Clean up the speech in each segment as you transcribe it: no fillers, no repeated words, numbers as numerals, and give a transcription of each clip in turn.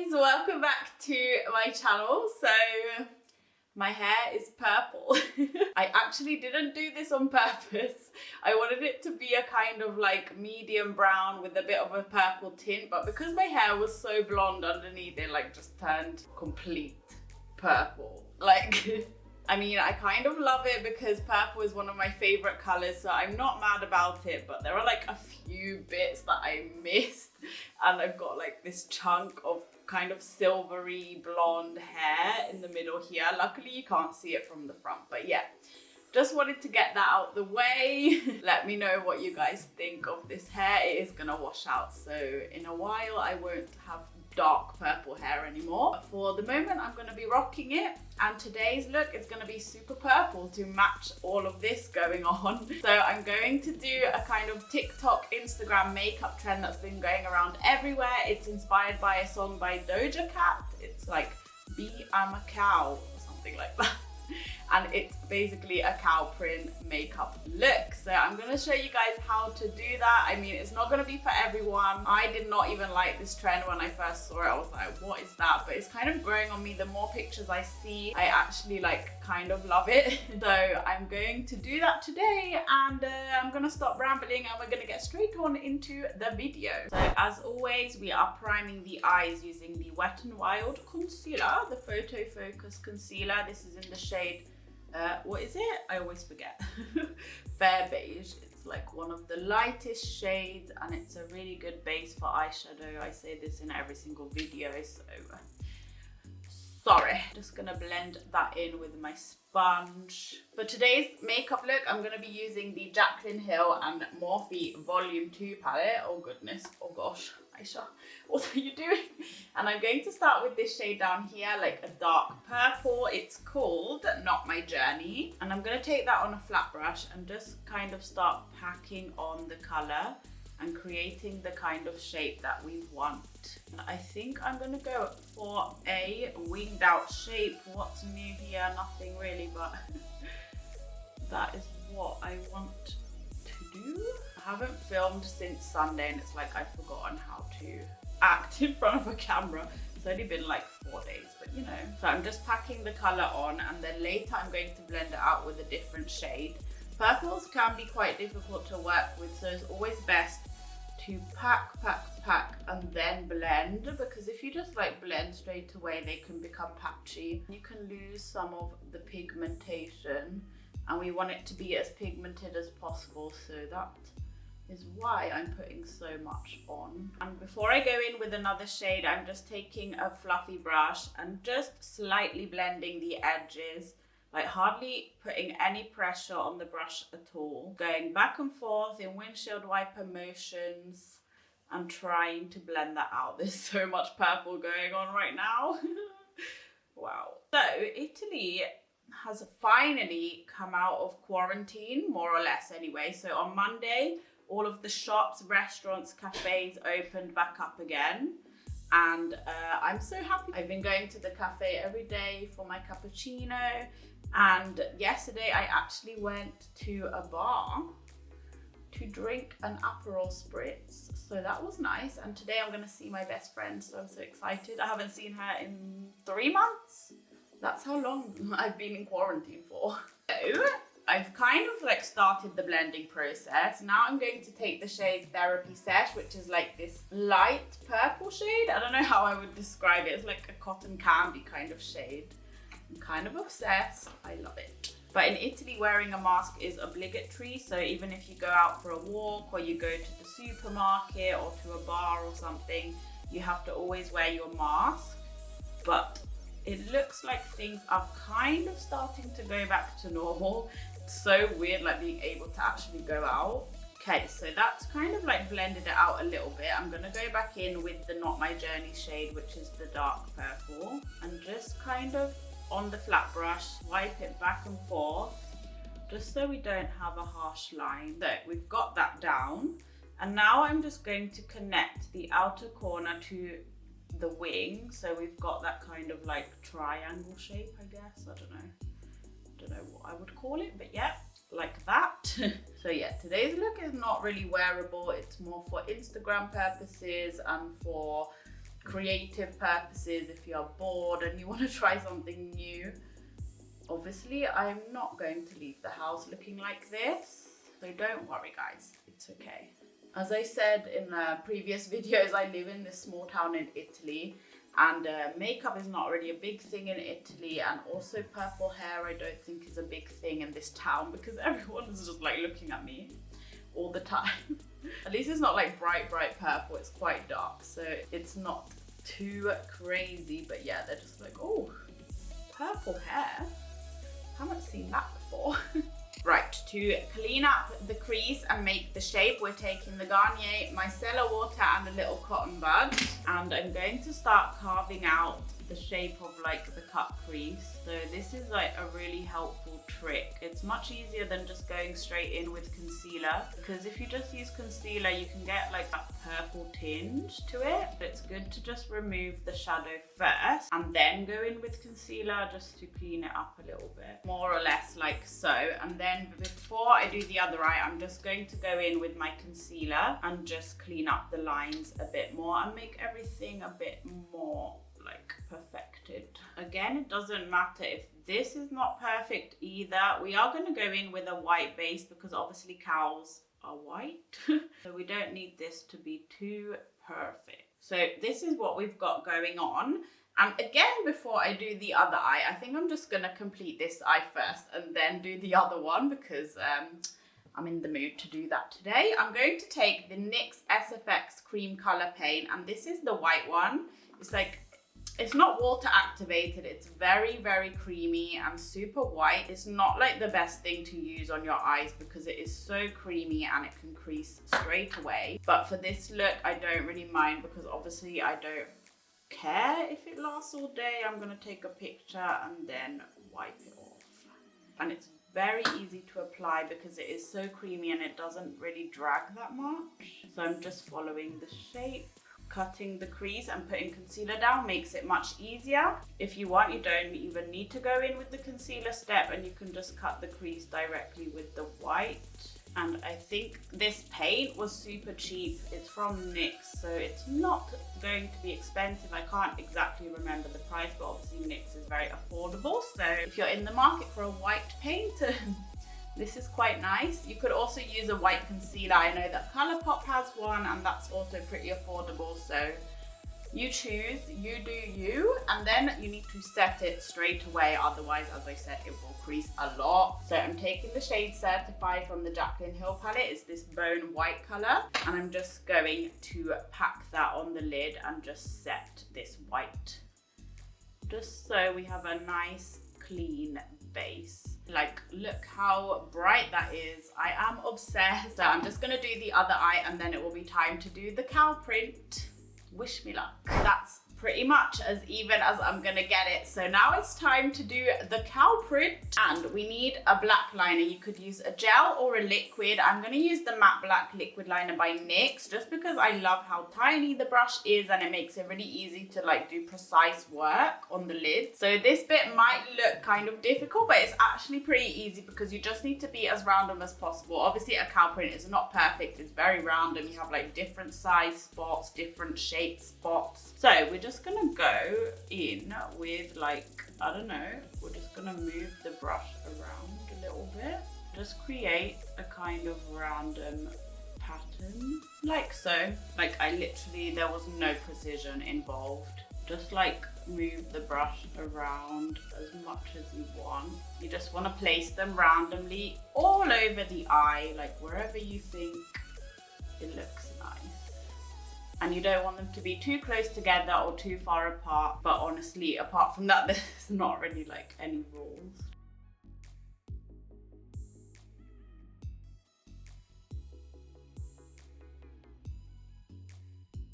guys, welcome back to my channel. So my hair is purple. I actually didn't do this on purpose. I wanted it to be a kind of like medium brown with a bit of a purple tint, but because my hair was so blonde underneath, it like just turned complete purple. Like I mean, I kind of love it because purple is one of my favorite colors, so I'm not mad about it, but there are like a few bits that I missed, and I've got like this chunk of kind of silvery blonde hair in the middle here. Luckily you can't see it from the front, but yeah, just wanted to get that out the way. Let me know what you guys think of this hair. It is gonna wash out, so in a while I won't have dark purple hair anymore. But for the moment I'm going to be rocking it, and today's look is going to be super purple to match all of this going on. So I'm going to do a kind of TikTok, Instagram makeup trend that's been going around everywhere. It's inspired by a song by Doja Cat. It's like Be I'm a Cow or something like that. And it's basically a cow print makeup look. So I'm going to show you guys how to do that. I mean, it's not going to be for everyone. I did not even like this trend when I first saw it. I was like, what is that? But it's kind of growing on me. The more pictures I see, I actually like kind of love it. So I'm going to do that today, and I'm going to stop rambling and we're going to get straight on into the video. So as always, we are priming the eyes using the Wet n Wild concealer, the Photo Focus concealer. This is in the shade what is it? I always forget. Fair beige. It's like one of the lightest shades, and it's a really good base for eyeshadow. I say this in every single video, so sorry. Just gonna blend that in with my sponge. For today's makeup look, I'm gonna be using the JACLYN Hill and Morphe Volume 2 palette. Oh goodness, oh gosh, Aisha, what are you doing? And I'm going to start with this shade down here, like a dark purple. It's called Not My Journey. And I'm gonna take that on a flat brush and just kind of start packing on the color and creating the kind of shape that we want. And I think I'm gonna go for a winged out shape. What's new here? Nothing really, but that is what I want to do. I haven't filmed since Sunday, and it's like I've forgotten how to act in front of a camera. It's only been like 4 days, but you know. So I'm just packing the color on, and then later I'm going to blend it out with a different shade. Purples can be quite difficult to work with, so it's always best to pack and then blend, because if you just like blend straight away, they can become patchy. You can lose some of the pigmentation, and we want it to be as pigmented as possible, so that is why I'm putting so much on. And before I go in with another shade, I'm just taking a fluffy brush and just slightly blending the edges, like hardly putting any pressure on the brush at all, going back and forth in windshield wiper motions and trying to blend that out. There's so much purple going on right now. Wow. So Italy has finally come out of quarantine, more or less anyway. So on Monday, all of the shops, restaurants, cafes opened back up again. And I'm so happy. I've been going to the cafe every day for my cappuccino. And yesterday I actually went to a bar to drink an Aperol Spritz. So that was nice. And today I'm gonna see my best friend, so I'm so excited. I haven't seen her in 3 months. That's how long I've been in quarantine for. So I've kind of like started the blending process. Now I'm going to take the shade Therapy Sesh, which is like this light purple shade. I don't know how I would describe it. It's like a cotton candy kind of shade. I'm kind of obsessed. I love it. But in Italy, wearing a mask is obligatory. So even if you go out for a walk, or you go to the supermarket or to a bar or something, you have to always wear your mask. But it looks like things are kind of starting to go back to normal. It's so weird, like being able to actually go out. Okay, so that's kind of like blended it out a little bit. I'm gonna go back in with the Not My Journey shade, which is the dark purple, and just kind of on the flat brush, swipe it back and forth, just so we don't have a harsh line. So we've got that down. And now I'm just going to connect the outer corner to the wing. So we've got that kind of like triangle shape, I guess. I don't know what I would call it, but yeah, like that. So yeah, today's look is not really wearable. It's more for Instagram purposes and for creative purposes, if you're bored and you want to try something new. Obviously, I'm not going to leave the house looking like this, so don't worry guys, it's okay. As I said in previous videos, I live in this small town in Italy, and makeup is not really a big thing in Italy, and also purple hair I don't think is a big thing in this town because everyone is just like looking at me all the time. At least it's not like bright purple, it's quite dark, so it's not too crazy. But yeah, they're just like, oh, purple hair, haven't seen that before. Right, to clean up the crease and make the shape, we're taking the Garnier micellar water and a little cotton bud, and I'm going to start carving out the shape of like the cut crease. So this is like a really helpful trick. It's much easier than just going straight in with concealer, because if you just use concealer you can get like that purple tinge to it. It's good to just remove the shadow first and then go in with concealer just to clean it up a little bit, more or less like so. And then before I do the other eye, I'm just going to go in with my concealer and just clean up the lines a bit more and make everything a bit more like perfected. Again, it doesn't matter if this is not perfect either. We are going to go in with a white base because obviously cows are white. So we don't need this to be too perfect. So this is what we've got going on. And again, before I do the other eye, I think I'm just going to complete this eye first and then do the other one because I'm in the mood to do that today. I'm going to take the NYX SFX cream color paint, and this is the white one. It's like, it's not water activated, it's very creamy and super white. It's not like the best thing to use on your eyes because it is so creamy and it can crease straight away. But for this look, I don't really mind because obviously I don't care if it lasts all day. I'm gonna take a picture and then wipe it off. And it's very easy to apply because it is so creamy and it doesn't really drag that much. So I'm just following the shape. Cutting the crease and putting concealer down makes it much easier. If you want, you don't even need to go in with the concealer step and you can just cut the crease directly with the white. And I think this paint was super cheap. It's from NYX, so it's not going to be expensive. I can't exactly remember the price, but obviously NYX is very affordable. So if you're in the market for a white paint, this is quite nice. You could also use a white concealer. I know that Colourpop has one and that's also pretty affordable. So you choose, you do you, and then you need to set it straight away. Otherwise, as I said, it will crease a lot. So I'm taking the shade Certified from the JACLYN Hill palette. It's this bone white color. And I'm just going to pack that on the lid and just set this white. Just so we have a nice clean base. Like, look how bright that is. I am obsessed. So I'm just gonna do the other eye and then it will be time to do the cow print. Wish me luck. That's pretty much as even as I'm gonna get it. So now it's time to do the cow print, and we need a black liner. You could use a gel or a liquid. I'm gonna use the matte black liquid liner by NYX just because I love how tiny the brush is and it makes it really easy to like do precise work on the lid. So this bit might look kind of difficult, but it's actually pretty easy because you just need to be as random as possible. Obviously a cow print is not perfect, it's very random. You have like different size spots, different shape spots. So we're just gonna go in with like, I don't know, we're just gonna move the brush around a little bit. Just create a kind of random pattern, like so. Like I literally, there was no precision involved. Just like move the brush around as much as you want. You just wanna place them randomly all over the eye, like wherever you think it looks nice. And you don't want them to be too close together or too far apart. But honestly, apart from that, there's not really like any rules.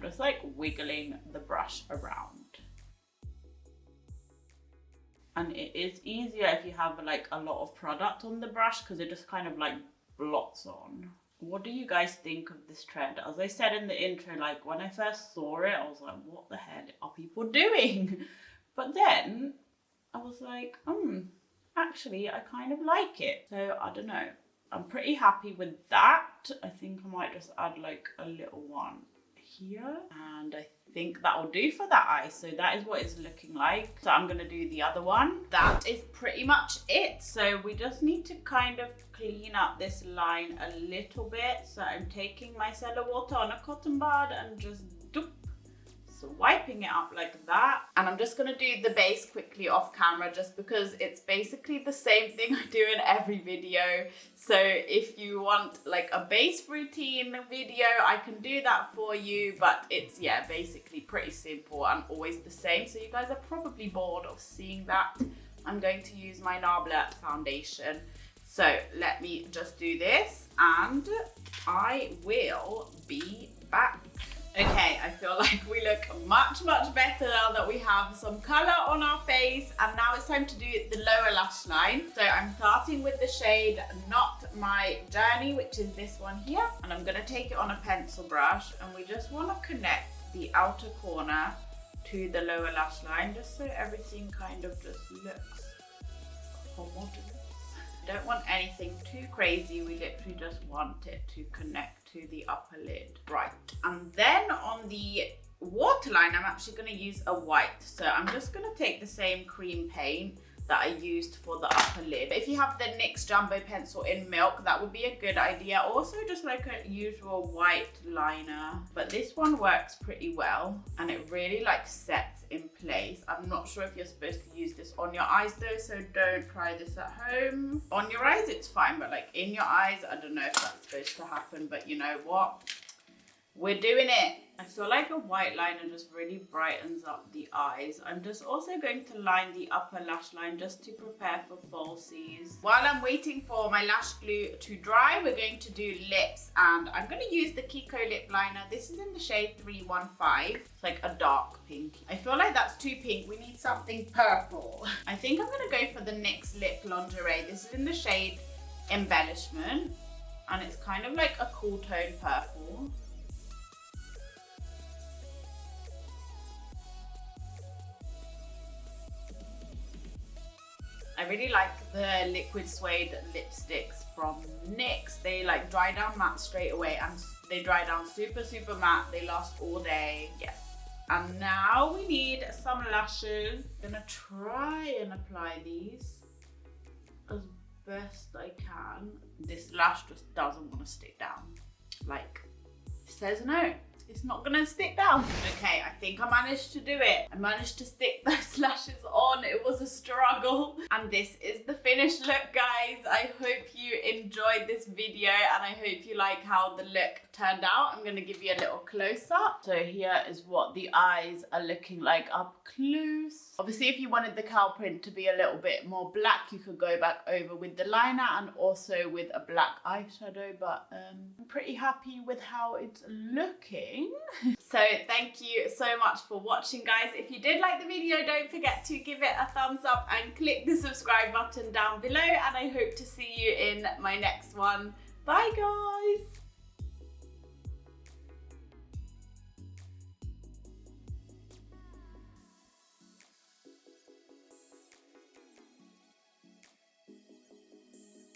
Just like wiggling the brush around. And it is easier if you have like a lot of product on the brush because it just kind of like blots on. What do you guys think of this trend? As I said in the intro, like when I first saw it, I was like, what the hell are people doing? But then I was like, actually, I kind of like it. So I don't know. I'm pretty happy with that. I think I might just add like a little one here. And I think that will do for that eye. So that is what it's looking like. So I'm gonna do the other one. That is pretty much it. So we just need to kind of clean up this line a little bit. So I'm taking my micellar water on a cotton bud and just doop. So wiping it up like that. And I'm just gonna do the base quickly off camera just because it's basically the same thing I do in every video. So if you want like a base routine video, I can do that for you, but it's, yeah, basically pretty simple and always the same. So you guys are probably bored of seeing that. I'm going to use my NABLA foundation. So let me just do this and I will be back. Okay, I feel like we look much better now that we have some color on our face, and now it's time to do the lower lash line. So I'm starting with the shade Not My Journey, which is this one here, and I'm gonna take it on a pencil brush, and we just wanna connect the outer corner to the lower lash line, just so everything kind of just looks homogeneous. Don't want anything too crazy, we literally just want it to connect to the upper lid. Right, and then on the waterline, I'm actually going to use a white. So I'm just going to take the same cream paint that I used for the upper lid. If you have the NYX Jumbo Pencil in Milk, that would be a good idea. Also just like a usual white liner. But this one works pretty well and it really like sets in place. I'm not sure if you're supposed to use this on your eyes though, so don't try this at home. On your eyes it's fine, but like in your eyes, I don't know if that's supposed to happen, but you know what? We're doing it. I feel like a white liner just really brightens up the eyes. I'm just also going to line the upper lash line just to prepare for falsies. While I'm waiting for my lash glue to dry, we're going to do lips, and I'm going to use the KIKO lip liner. This is in the shade 315. It's like a dark pink. I feel like that's too pink. We need something purple. I think I'm going to go for the NYX Lip Lingerie. This is in the shade Embellishment, and it's kind of like a cool tone purple. I really like the liquid suede lipsticks from NYX. They like dry down matte straight away and they dry down super matte. They last all day. Yes. And now we need some lashes. I'm gonna try and apply these as best I can. This lash just doesn't want to stick down. Like, it says no. It's not gonna stick down. Okay, I think I managed to do it. I managed to stick those lashes on. It was a struggle. And this is the finished look, guys. I hope you enjoyed this video and I hope you like how the look turned out. I'm gonna give you a little close up. So here is what the eyes are looking like up close. Obviously, if you wanted the cowl print to be a little bit more black, you could go back over with the liner and also with a black eyeshadow, but I'm pretty happy with how it's looking. So thank you so much for watching, guys. If you did like the video, don't forget to give it a thumbs up and click the subscribe button down below, and I hope to see you in my next one. Bye, guys.